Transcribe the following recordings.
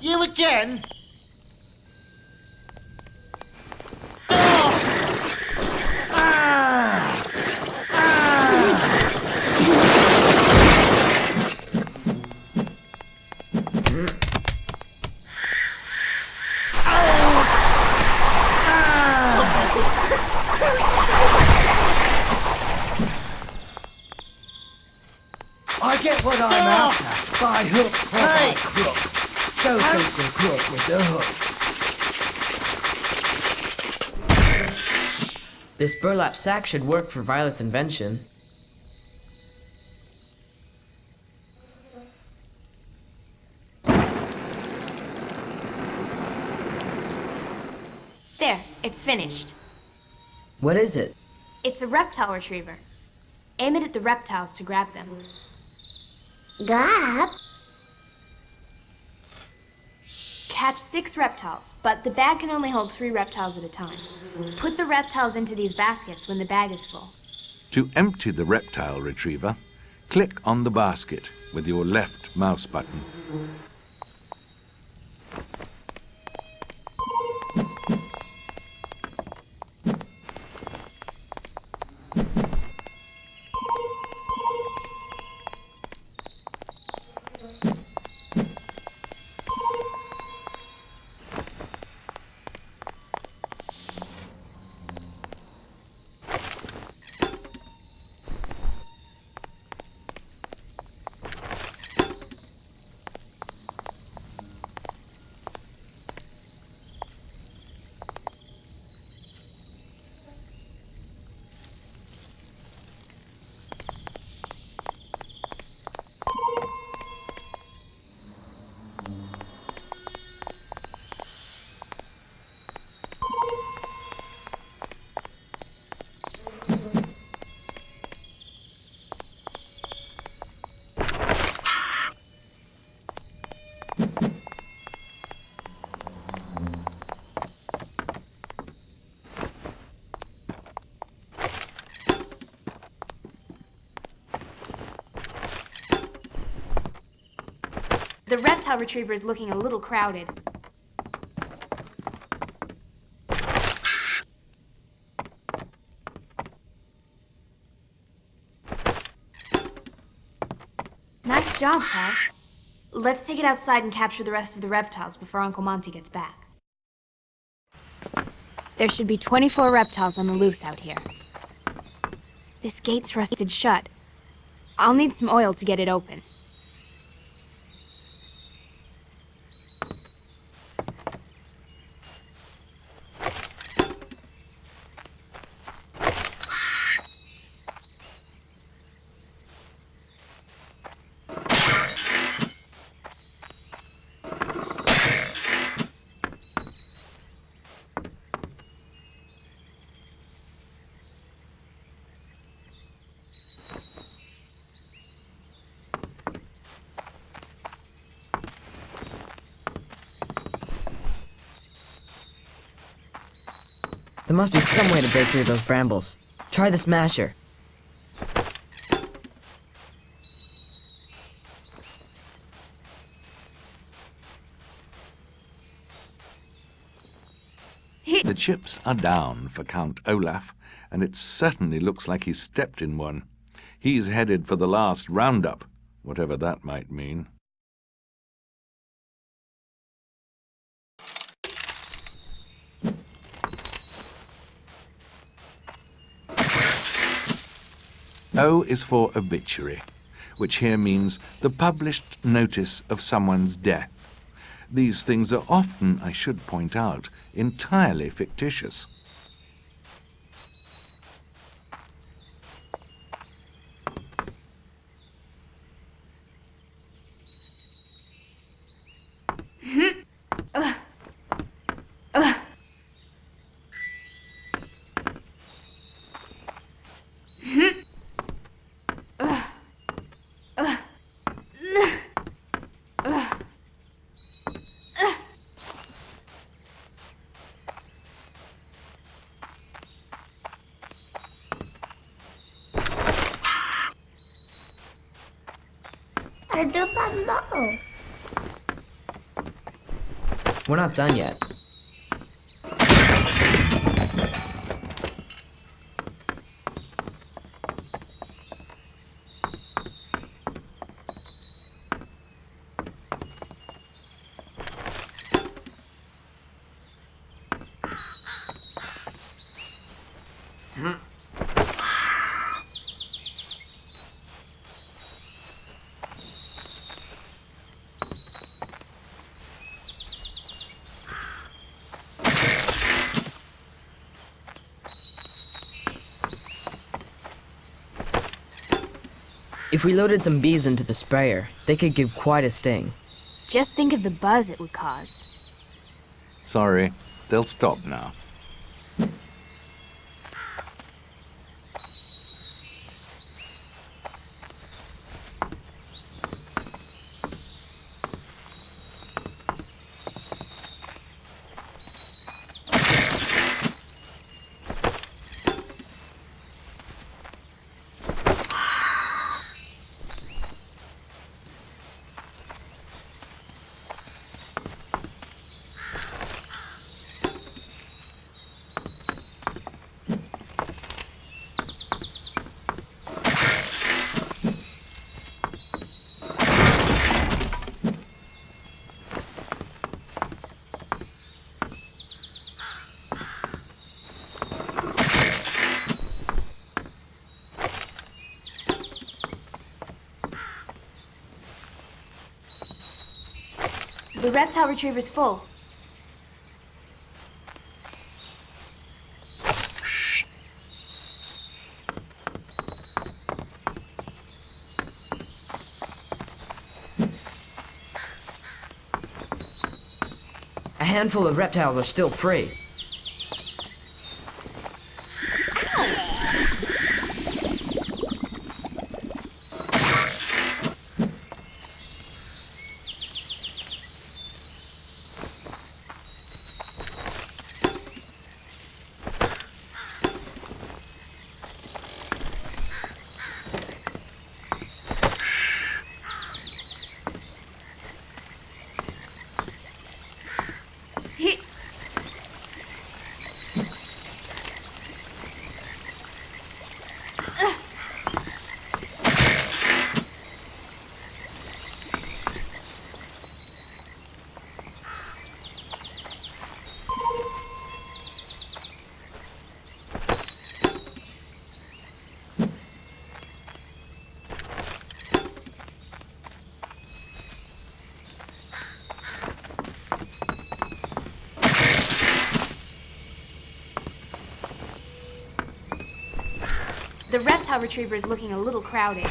You again? I get what I'm after. By hook or by crook. So says the crook with the hook. This burlap sack should work for Violet's invention. There, it's finished. What is it? It's a reptile retriever. Aim it at the reptiles to grab them. Grab? Catch 6 reptiles, but the bag can only hold 3 reptiles at a time. Put the reptiles into these baskets when the bag is full. To empty the reptile retriever, click on the basket with your left mouse button. The reptile retriever is looking a little crowded. Nice job, Klaus. Let's take it outside and capture the rest of the reptiles before Uncle Monty gets back. There should be 24 reptiles on the loose out here. This gate's rusted shut. I'll need some oil to get it open. There must be some way to break through those brambles. Try the smasher. The chips are down for Count Olaf, and it certainly looks like he's stepped in one. He's headed for the last roundup, whatever that might mean. O is for obituary, which here means the published notice of someone's death. These things are often, I should point out, entirely fictitious. We're not done yet. If we loaded some bees into the sprayer, they could give quite a sting. Just think of the buzz it would cause. Sorry, they'll stop now. The reptile retriever's full. A handful of reptiles are still free. The reptile retriever is looking a little crowded.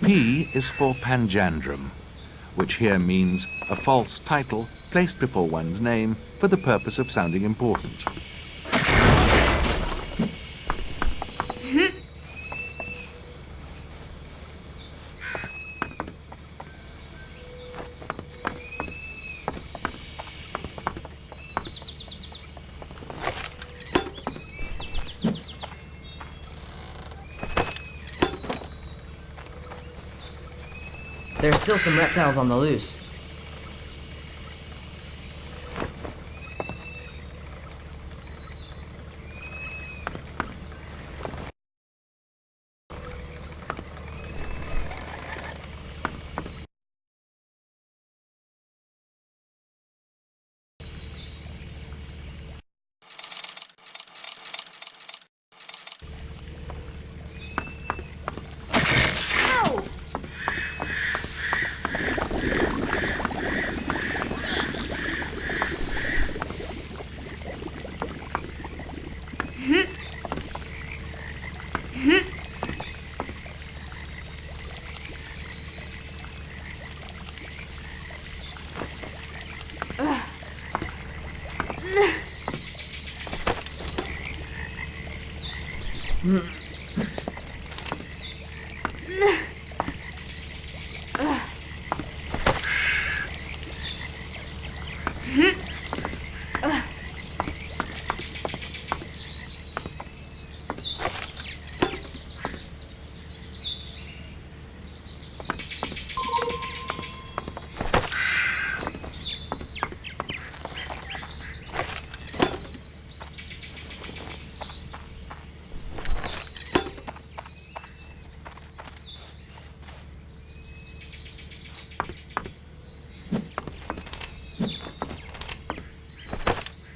P is for panjandrum, which here means a false title placed before one's name for the purpose of sounding important. There's still some reptiles on the loose.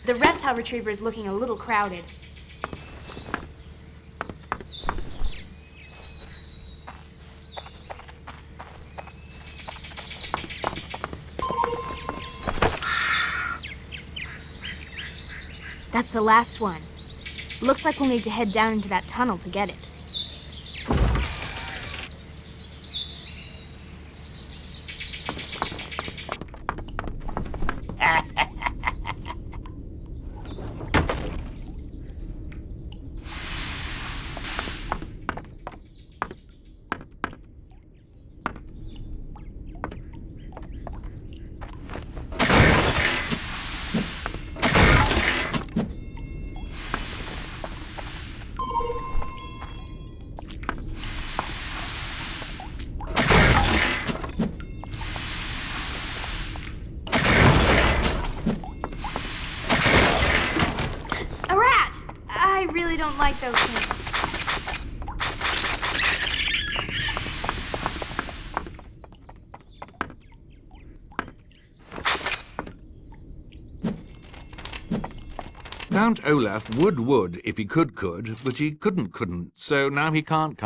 The reptile retriever is looking a little crowded. That's the last one. Looks like we'll need to head down into that tunnel to get it. I don't like those things. Count Olaf would if he could, but he couldn't, so now he can't.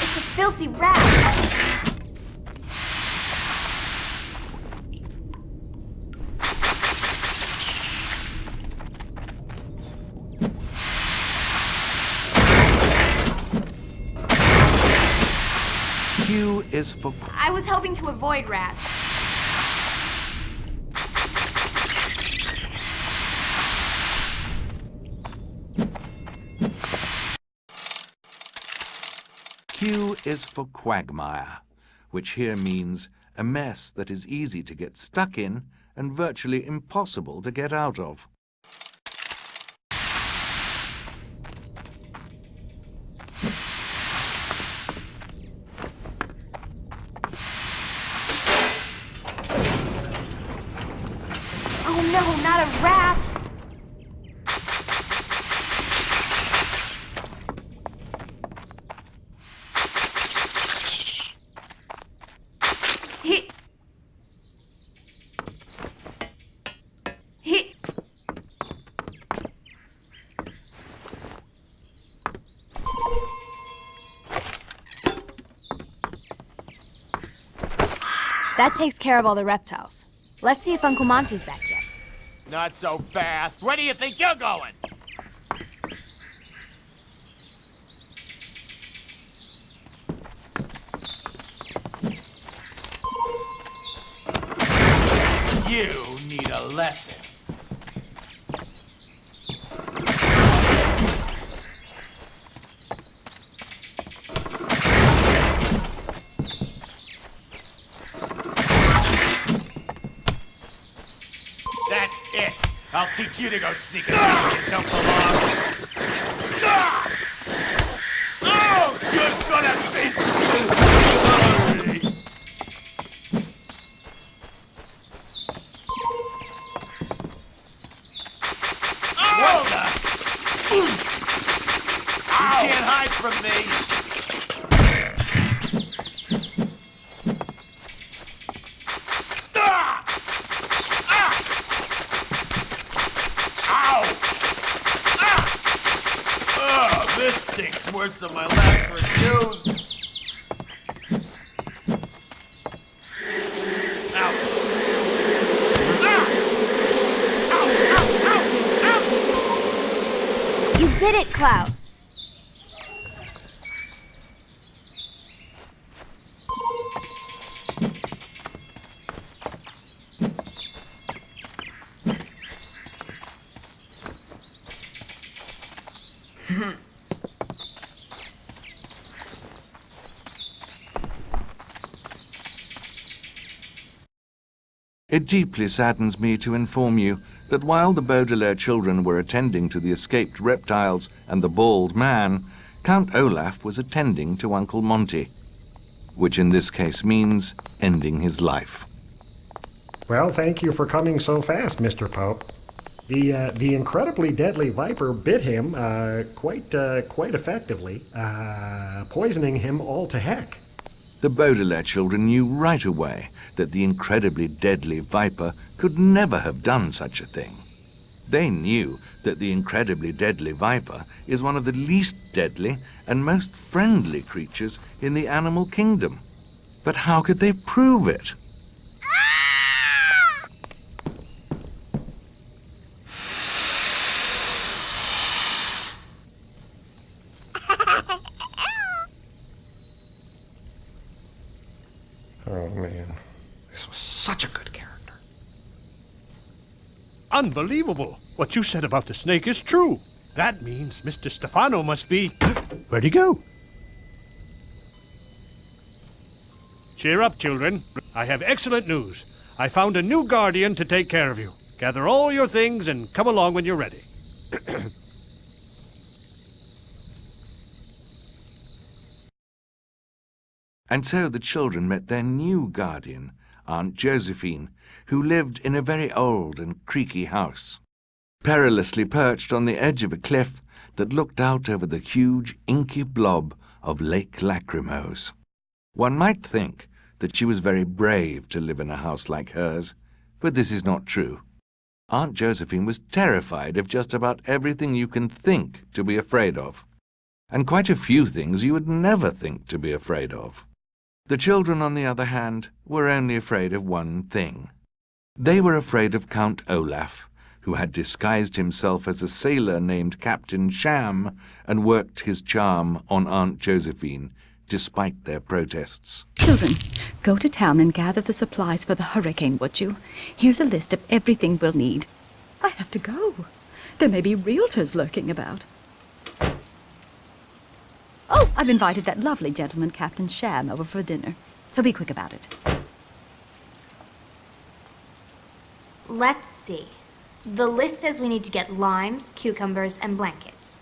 It's a filthy rat. Q is for... I was hoping to avoid rats. Q is for quagmire, which here means a mess that is easy to get stuck in and virtually impossible to get out of. Oh no, not a rat! That takes care of all the reptiles. Let's see if Uncle Monty's back yet. Not so fast. Where do you think you're going? You need a lesson. That's it. I'll teach you to go sneaking around where you don't belong. Oh, you're gonna be sorry. Oh! You can't hide from me. This stinks worse than my last reviews. Ouch. Ah! Ow, ow, ow, ow! You did it, Klaus. It deeply saddens me to inform you that while the Baudelaire children were attending to the escaped reptiles and the bald man, Count Olaf was attending to Uncle Monty, which in this case means ending his life. Well, thank you for coming so fast, Mr. Pope. The incredibly deadly viper bit him quite effectively, poisoning him all to heck. The Baudelaire children knew right away that the incredibly deadly viper could never have done such a thing. They knew that the incredibly deadly viper is one of the least deadly and most friendly creatures in the animal kingdom. But how could they prove it? Oh, man. This was such a good character. Unbelievable! What you said about the snake is true. That means Mr. Stefano must be... Where'd he go? Cheer up, children. I have excellent news. I found a new guardian to take care of you. Gather all your things and come along when you're ready. And so the children met their new guardian, Aunt Josephine, who lived in a very old and creaky house, perilously perched on the edge of a cliff that looked out over the huge, inky blob of Lake Lachrymose. One might think that she was very brave to live in a house like hers, but this is not true. Aunt Josephine was terrified of just about everything you can think to be afraid of, and quite a few things you would never think to be afraid of. The children, on the other hand, were only afraid of one thing. They were afraid of Count Olaf, who had disguised himself as a sailor named Captain Sham and worked his charm on Aunt Josephine, despite their protests. Children, go to town and gather the supplies for the hurricane, would you? Here's a list of everything we'll need. I have to go. There may be realtors lurking about. Oh, I've invited that lovely gentleman, Captain Sham, over for dinner. So be quick about it. Let's see. The list says we need to get limes, cucumbers, and blankets.